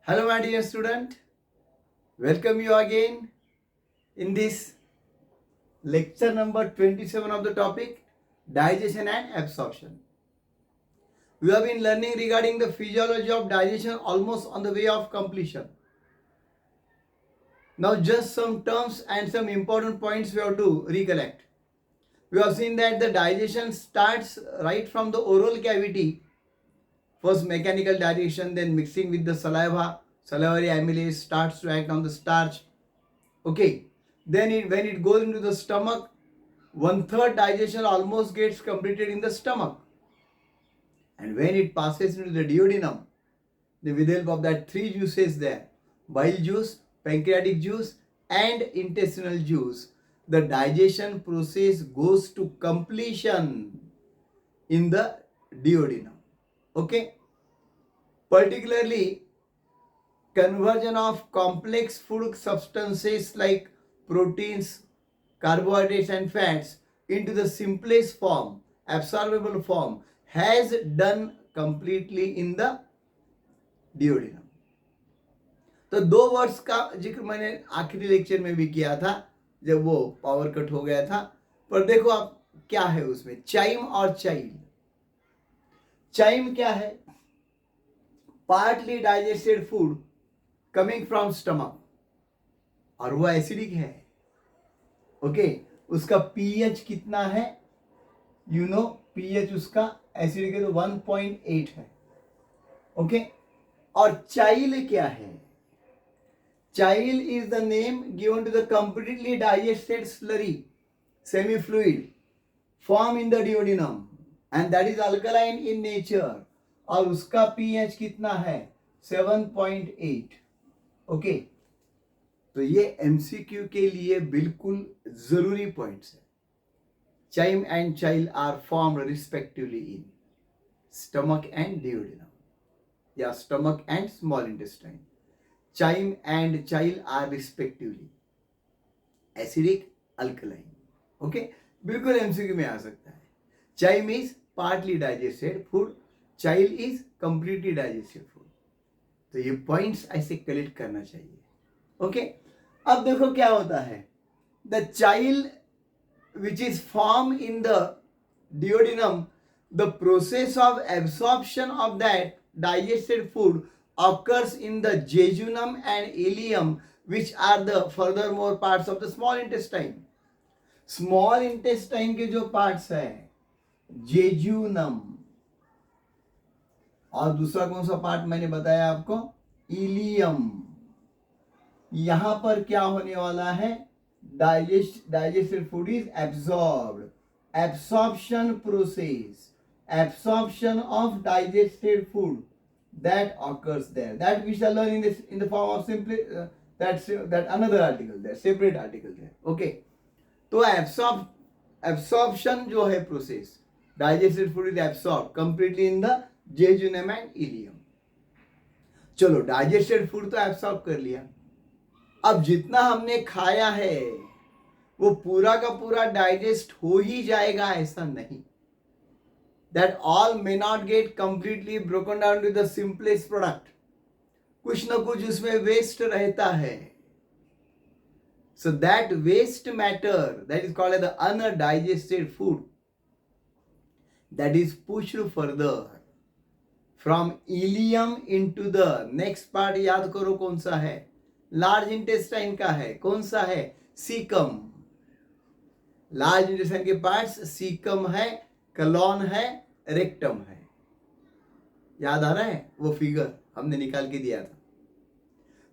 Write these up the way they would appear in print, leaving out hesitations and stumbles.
Hello, my dear student. Welcome you again in this lecture number 27 of the topic digestion and absorption. We have been learning regarding the physiology of digestion almost on the way of completion. Now, just some terms and some important points we have to recollect. We have seen that the digestion starts right from the oral cavity. First mechanical digestion, then mixing with the saliva. Salivary amylase starts to act on the starch. Okay, then when it goes into the stomach, 1/3 digestion almost gets completed in the stomach. And when it passes into the duodenum, with the help of that three juices there, bile juice, pancreatic juice and intestinal juice, the digestion process goes to completion in the duodenum. Okay, particularly conversion of complex food substances like proteins, carbohydrates and fats into the simplest form, absorbable form, has done completely in the duodenum. तो दो words का जिक्र मैंने आखिरी lecture में भी किया था जब वो पावर कट हो गया था, पर देखो आप क्या है उसमें, चाइम और चाइल. चाइम क्या है? Partly digested food coming from stomach, और वो एसिडिक है. ओके, उसका पीएच कितना है? यू नो पीएच उसका एसिडिक है तो 1.8 है. ओके, और चाइल क्या है? Chyle is the name given to the completely digested slurry semi fluid form in the duodenum and that is alkaline in nature, और उसका पीएच कितना है? 7.8. ओके, तो ये एमसीक्यू के लिए बिल्कुल जरूरी पॉइंट्स है. Chyme and chyle are formed respectively in stomach and duodenum, या stomach and small intestine. Chyme and chyle are respectively acidic, alkaline. Okay, बिल्कुल एमसीक्यू में आ सकता है. Chyme is partly digested food, chyle is completely digested food. तो ये points ऐसे collect करना चाहिए. ओके, अब देखो क्या होता है. द चाइल which is formed in the duodenum, the process of absorption of that digested food occurs in the jejunum and ileum, which are the furthermore parts of the small intestine. Small intestine के जो parts है, jejunum, और दूसरा कौन सा part मैंने बताया आपको? इलियम. यहां पर क्या होने वाला है? digested food is absorbed. Absorption process, absorption of digested food, that occurs there. That we shall learn in the form of simply that another article there, separate article there. Okay, तो absorption जो है process, digested food is absorbed completely in the jejunum and ileum. चलो, digested food तो absorb कर लिया. अब जितना हमने खाया है वो पूरा का पूरा डाइजेस्ट हो ही जाएगा ऐसा नहीं. That all may not get completely broken down to the simplest product. कुछ ना कुछ उसमें वेस्ट रहता है. So that waste matter, that is called the undigested food, that is pushed further from ileum into the next part. याद करो कौन सा है? लार्ज इंटेस्टाइन का है. कौन सा है? सीकम. लार्ज इंटेस्टाइन के पार्ट्स सीकम है, कलॉन है, रेक्टम है. याद आ रहा है? वो फिगर हमने निकाल के दिया था.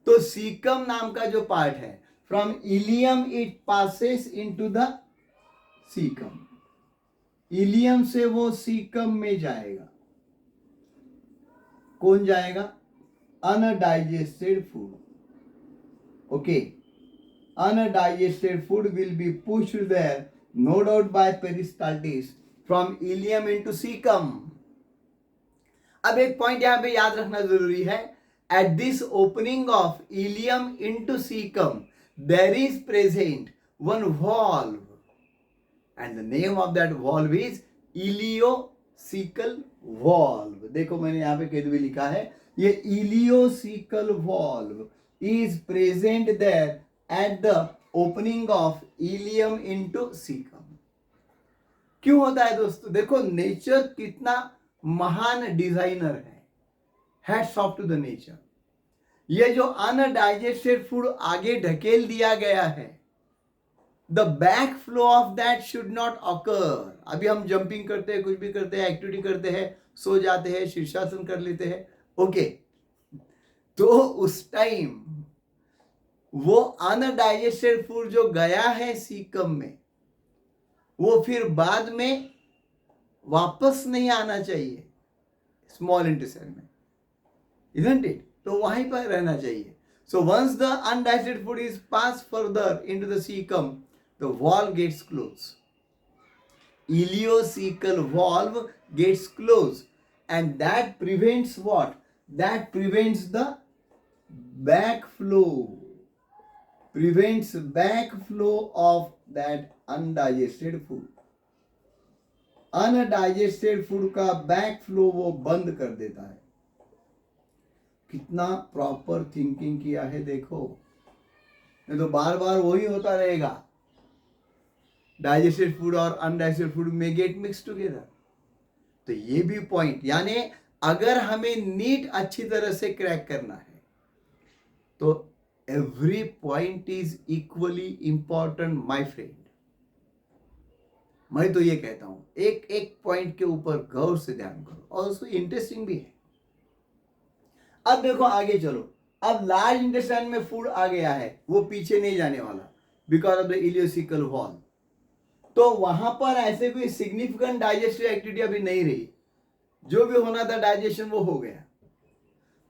तो सीकम नाम का जो पार्ट है, from ileum it passes into the caecum. Ileum से वो सीकम में जाएगा. कौन जाएगा? Undigested food. Okay, undigested food will be pushed there, no doubt by peristaltis, from ileum into cecum. अब एक पॉइंट यहां पे याद रखना जरूरी है. At this opening of ileum into cecum, there is present one valve, and the name of that valve is ileocecal valve. देखो मैंने यहाँ पे कैसे भी लिखा है, ये ileocaecal valve is present there at the opening of ileum into caecum. क्यों होता है दोस्तों? देखो नेचर कितना महान डिजाइनर है, hats off to the nature. ये जो अनडाइजेस्टेड फूड आगे ढकेल दिया गया है, the back flow of that should not occur. अभी हम जंपिंग करते हैं, कुछ भी करते हैं, एक्टिविटी करते हैं, सो जाते हैं, शीर्षासन कर लेते हैं, ओके। तो उस टाइम वो अनडाइजेस्टेड फूड जो गया है सीकम में, वो फिर बाद में वापस नहीं आना चाहिए स्मॉल इंटेस्टाइन में, इजंट इट? तो वहीं पर रहना चाहिए। So once the undigested food is passed further into the cecum, the valve gets closed. Ileocecal valve gets closed, and that prevents what? That prevents the backflow. Prevents backflow of that undigested food. Undigested food का backflow वो बंद कर देता है। कितना proper thinking किया है देखो, नहीं तो बार बार वही होता रहेगा, डाइजेस्टेड फूड और अनडाइजेस्टेड फूड में गेट मिक्स टुगेदर। तो ये भी पॉइंट, यानी अगर हमें नीट अच्छी तरह से क्रैक करना है तो every point is equally important my friend. मैं तो ये कहता हूं एक एक पॉइंट के ऊपर गौर से ध्यान करो, और उसको इंटरेस्टिंग भी है। अब देखो आगे चलो, अब लार्ज इंटेस्टाइन में फूड आ गया है, वो पीछे नहीं जाने वाला because of the ileocaecal wall. तो वहां पर ऐसे कोई सिग्निफिकेंट डाइजेस्टिव एक्टिविटी अभी नहीं रही, जो भी होना था डाइजेशन वो हो गया।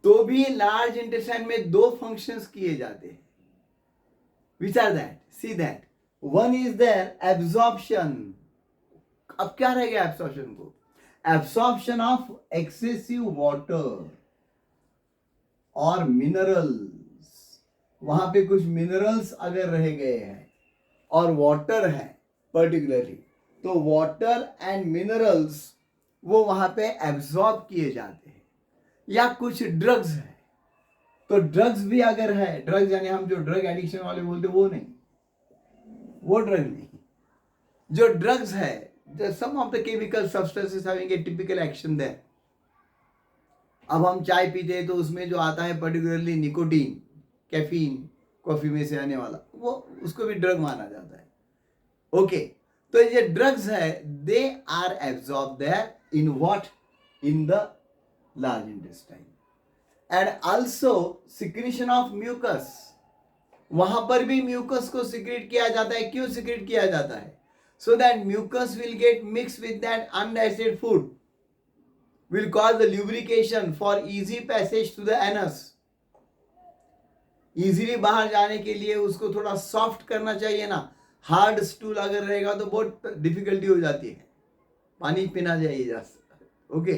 तो भी लार्ज इंटेस्टाइन में दो फंक्शंस किए जाते हैं, which are that, see that one is there absorption. अब क्या रह गया एब्जॉर्प्शन को? एब्जॉर्प्शन ऑफ एक्सेसिव वाटर और मिनरल्स। वहां पे कुछ मिनरल्स अगर रह गए हैं और वाटर है पर्टिकुलरली, तो वाटर एंड मिनरल्स वो वहां पे एब्जॉर्ब किए जाते हैं। या कुछ ड्रग्स है, तो ड्रग्स भी अगर है, ड्रग्स यानी हम जो ड्रग एडिक्शन वाले बोलते वो नहीं, वो ड्रग नहीं, जो ड्रग्स है, some of the chemical substances having a typical action there. अब हम चाय पीते हैं तो उसमें जो आता है पर्टिकुलरली निकोटीन, कैफीन, कॉफी में से आने वाला, वो उसको भी ड्रग माना जाता है, ओके। तो ये ड्रग्स है, they are absorb there in what, in the large intestine. And also secretion of mucus, वहां पर भी म्यूकस को सिक्रेट किया जाता है। क्यों सिक्रेट किया जाता है? So that mucus will get mix with that undigested food, will cause the lubrication for easy passage to the anus. Easily बाहर जाने के लिए उसको थोड़ा सॉफ्ट करना चाहिए ना। हार्ड स्टूल अगर रहेगा तो बहुत डिफिकल्टी हो जाती है, पानी पीना चाहिए जाता, ओके।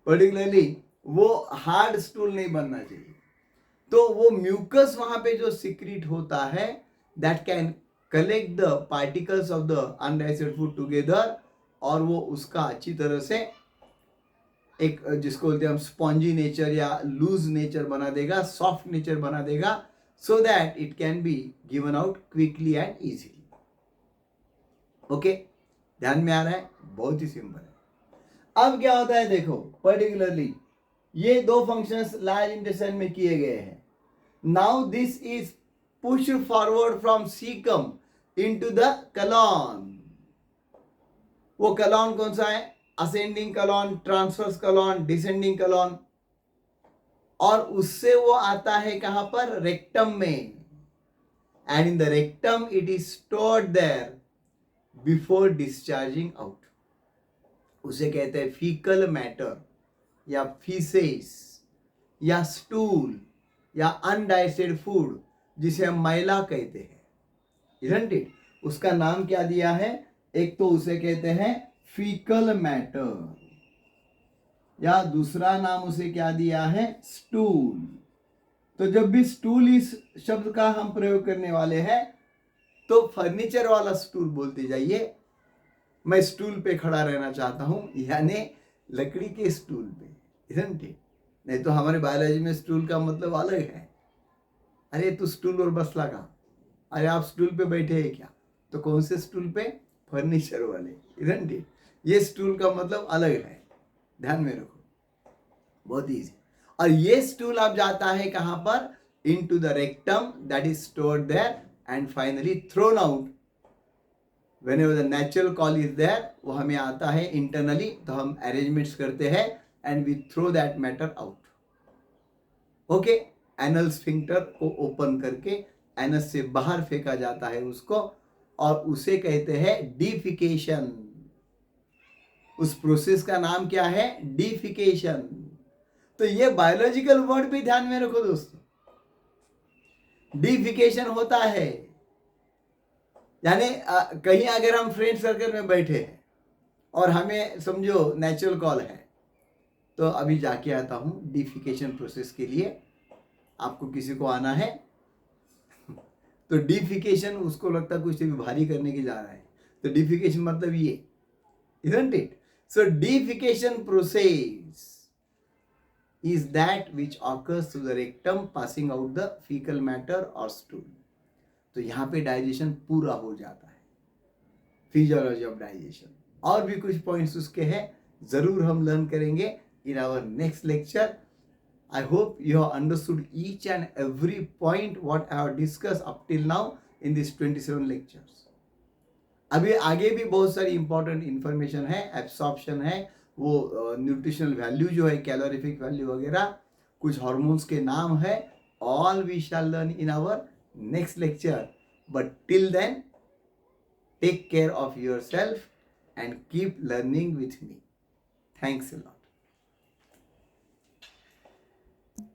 पर्टिकुलरली वो हार्ड स्टूल नहीं बनना चाहिए। तो वो म्यूकस वहां पे जो सिक्रीट होता है, that can collect the particles of the undigested food together, और वो उसका अच्छी तरह से एक जिसको बोलते हैं हम स्पॉन्जी नेचर या लूज नेचर बना देगा, सॉफ्ट नेचर बना देगा, so that it can be given out quickly and easily, okay. ध्यान में आ रहा है? बहुत ही सिंपल है। अब क्या होता है देखो, पर्टिकुलरली ये दो फंक्शंस लार्ज इंटेस्टाइन में किए गए हैं। Now this is pushed forward from caecum into the colon. वो कलॉन कौन सा है? Ascending colon, transverse colon, descending colon. और उससे वो आता है कहां पर? रेक्टम में। And in the rectum it is stored there before discharging out. उसे कहते हैं फीकल मैटर या फीसेस या स्टूल या अनडाइजेस्टेड फूड, जिसे हम मैला कहते हैं, इजंट इट? उसका नाम क्या दिया है? एक तो उसे कहते हैं फीकल मैटर, या दूसरा नाम उसे क्या दिया है? स्टूल। तो जब भी स्टूल इस शब्द का हम प्रयोग करने वाले हैं तो फर्नीचर वाला स्टूल बोलते जाइए। मैं स्टूल पे खड़ा रहना चाहता हूं, यानी लकड़ी के स्टूल पे, इजंट इट? नहीं तो हमारे बायोलॉजी में स्टूल का मतलब अलग है। अरे तू स्टूल और बस लगा, अरे आप स्टूल पे बैठे हैं क्या? तो कौन से स्टूल पे? फर्नीचर वाले, इजंट इट? ये स्टूल का मतलब अलग है, ध्यान में रखो, बहुत इजी। और ये स्टूल अब जाता है कहां पर? Into the rectum, that is stored there and finally thrown out whenever the natural call is there। वो हमें आता है इंटरनली, तो हम अरेंजमेंट्स करते हैं and we throw that matter out. Okay, anal sphincter को ओपन करके एनस से बाहर फेंका जाता है उसको, और उसे कहते हैं डिफिकेशन। उस प्रोसेस का नाम क्या है? डिफिकेशन। तो ये बायोलॉजिकल वर्ड भी ध्यान में रखो दोस्तों, डिफिकेशन होता है। यानी कहीं अगर हम फ्रेंड सर्कल में बैठे हैं और हमें समझो नेचुरल कॉल है, तो अभी जाके आता हूं डिफिकेशन प्रोसेस के लिए, आपको किसी को आना है तो डिफिकेशन, उसको लगता है कुछ भी भारी करने की जा रहा है, तो डिफिकेशन मतलब ये, isn't it? So defecation process is that which occurs through the rectum passing out the fecal matter or stool। तो यहाँ पे डाइजेशन पूरा हो जाता है, फिजियोलॉजी ऑफ डाइजेशन। और भी कुछ पॉइंट्स उसके हैं, जरूर हम लर्न करेंगे in our next lecture. I hope you have understood each and every point what I have discussed up till now in these 27 lectures। अभी आगे भी बहुत सारी इंपॉर्टेंट इंफॉर्मेशन है, एब्सॉर्प्शन है, वो न्यूट्रिशनल वैल्यू जो है, कैलोरीफिक वैल्यू वगैरह, कुछ हार्मोन्स के नाम है, all we shall learn in our next lecture. But till then take care of yourself and keep learning with me. Thanks a lot.